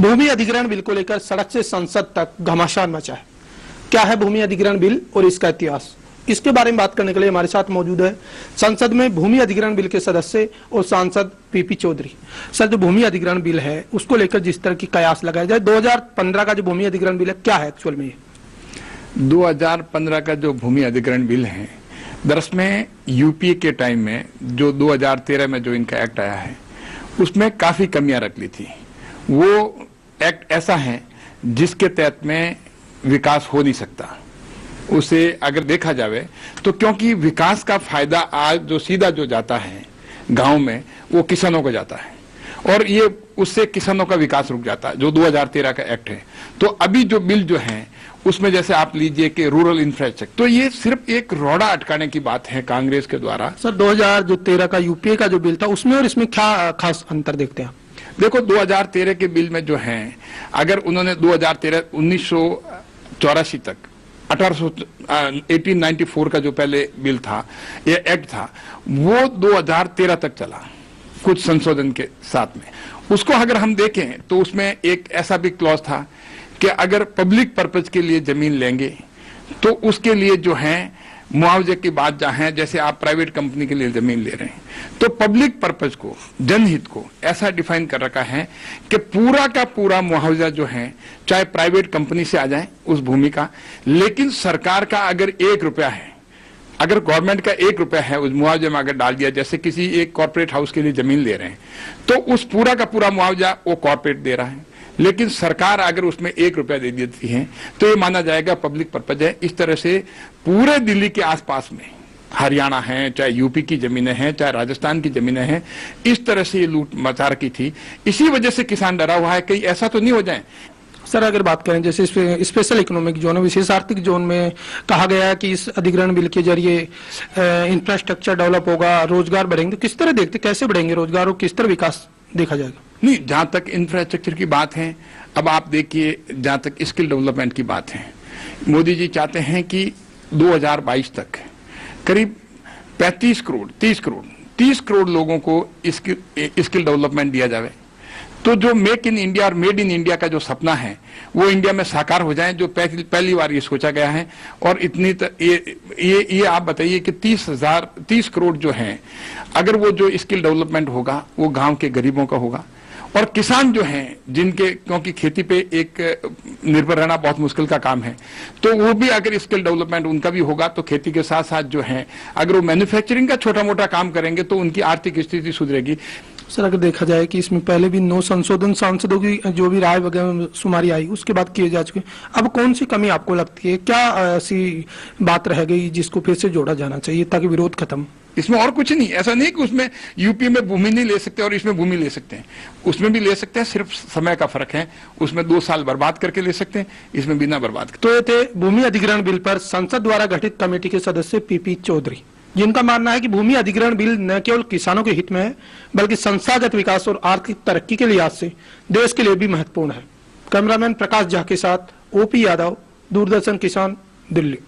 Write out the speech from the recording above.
भूमि अधिग्रहण बिल को लेकर सड़क से संसद तक घमासान मचा है। क्या है भूमि अधिग्रहण बिल और इसका इतिहास, इसके बारे में बात करने के लिए हमारे साथ मौजूद है संसद में भूमि अधिग्रहण बिल के सदस्य और सांसद पीपी चौधरी। सर, जो भूमि अधिग्रहण बिल है उसको लेकर जिस तरह की कयास लगाया जाए, 2015 का जो भूमि अधिग्रहण बिल है क्या है एक्चुअल में? ये 2015 का जो भूमि अधिग्रहण बिल है, दरअसल में यूपीए के टाइम में जो 2013 में जो इनका एक्ट आया है उसमें काफी कमियां रख ली थी। वो एक्ट ऐसा है जिसके तहत में विकास हो नहीं सकता। उसे अगर देखा जाए तो क्योंकि विकास का फायदा आज जो सीधा जो जाता है गांव में वो किसानों को जाता है और ये उससे किसानों का विकास रुक जाता है, जो 2013 का एक्ट है। तो अभी जो बिल जो है उसमें जैसे आप लीजिए कि रूरल इंफ्रास्ट्रक्चर, तो ये सिर्फ एक रोड़ा अटकाने की बात है कांग्रेस के द्वारा। सर, 2013 का यूपीए का जो बिल था उसमें और इसमें क्या खास अंतर देखते हैं? देखो, 2013 के बिल में जो है, अगर उन्होंने 2013 1984 तक 1894 का जो पहले बिल था, ये एक्ट था, वो 2013 तक चला कुछ संशोधन के साथ में। उसको अगर हम देखें तो उसमें एक ऐसा भी क्लॉज था कि अगर पब्लिक पर्पज के लिए जमीन लेंगे तो उसके लिए जो है मुआवजे की बात जहां है, जैसे आप प्राइवेट कंपनी के लिए जमीन ले रहे हैं तो पब्लिक पर्पज को, जनहित को ऐसा डिफाइन कर रखा है कि पूरा का पूरा मुआवजा जो है चाहे प्राइवेट कंपनी से आ जाए उस भूमि का, लेकिन सरकार का अगर 1 रुपया है, अगर गवर्नमेंट का 1 रुपया है उस मुआवजे में अगर डाल दिया, जैसे किसी एक कॉर्पोरेट हाउस के लिए जमीन ले रहे हैं तो उस पूरा का पूरा मुआवजा वो कॉर्पोरेट दे रहा है, लेकिन सरकार अगर उसमें 1 रुपया दे देती है तो ये माना जाएगा पब्लिक पर्पज है। इस तरह से पूरे दिल्ली के आसपास में, हरियाणा है, चाहे यूपी की जमीनें हैं, चाहे राजस्थान की जमीनें हैं, इस तरह से ये लूट मचा रखी थी। इसी वजह से किसान डरा हुआ है कहीं ऐसा तो नहीं हो जाए। सर, अगर बात करें जैसे स्पेशल इकोनॉमिक जोन, विशेष आर्थिक जोन में कहा गया है कि इस अधिग्रहण बिल के जरिए इंफ्रास्ट्रक्चर डेवलप होगा, रोजगार बढ़ेंगे, तो किस तरह देखते, कैसे बढ़ेंगे रोजगार और किस तरह विकास देखा जाएगा? नहीं, जहां तक इंफ्रास्ट्रक्चर की बात है, अब आप देखिए जहां तक स्किल डेवलपमेंट की बात है, मोदी जी चाहते हैं कि 2022 तक करीब 35 करोड़ 30 करोड़ लोगों को स्किल डेवलपमेंट दिया जाए। तो जो मेक इन इंडिया और मेड इन इंडिया का जो सपना है वो इंडिया में साकार हो जाए, जो पहली बार ये सोचा गया है। और इतनी ये आप बताइए कि 30 करोड़ जो हैं, अगर वो जो स्किल डेवलपमेंट होगा वो गांव के गरीबों का होगा और किसान जो हैं जिनके, क्योंकि खेती पे एक निर्भर रहना बहुत मुश्किल का काम है, तो वो भी अगर स्किल डेवलपमेंट उनका भी होगा तो खेती के साथ साथ जो है अगर वो मैन्युफैक्चरिंग का छोटा मोटा काम करेंगे तो उनकी आर्थिक स्थिति सुधरेगी। सर, अगर देखा जाए कि इसमें पहले भी 9 संशोधन सांसदों की जो भी राय वगैरह शुमारी आई उसके बाद किए जा चुके, अब कौन सी कमी आपको लगती है, क्या ऐसी बात रह गई जिसको फिर से जोड़ा जाना चाहिए ताकि विरोध खत्म? इसमें और कुछ नहीं, ऐसा नहीं कि उसमें यूपी में भूमि नहीं ले सकते और इसमें भूमि ले सकते हैं, उसमें भी ले सकते हैं, सिर्फ समय का फर्क है। उसमें 2 साल बर्बाद करके ले सकते हैं, इसमें बिना बर्बाद। तो ये थे भूमि अधिग्रहण बिल पर संसद द्वारा गठित कमेटी के सदस्य पीपी चौधरी, जिनका मानना है कि भूमि अधिग्रहण बिल न केवल किसानों के हित में है बल्कि संस्थागत विकास और आर्थिक तरक्की के लिहाज से देश के लिए भी महत्वपूर्ण है। कैमरामैन प्रकाश झा के साथ ओपी यादव, दूरदर्शन किसान, दिल्ली।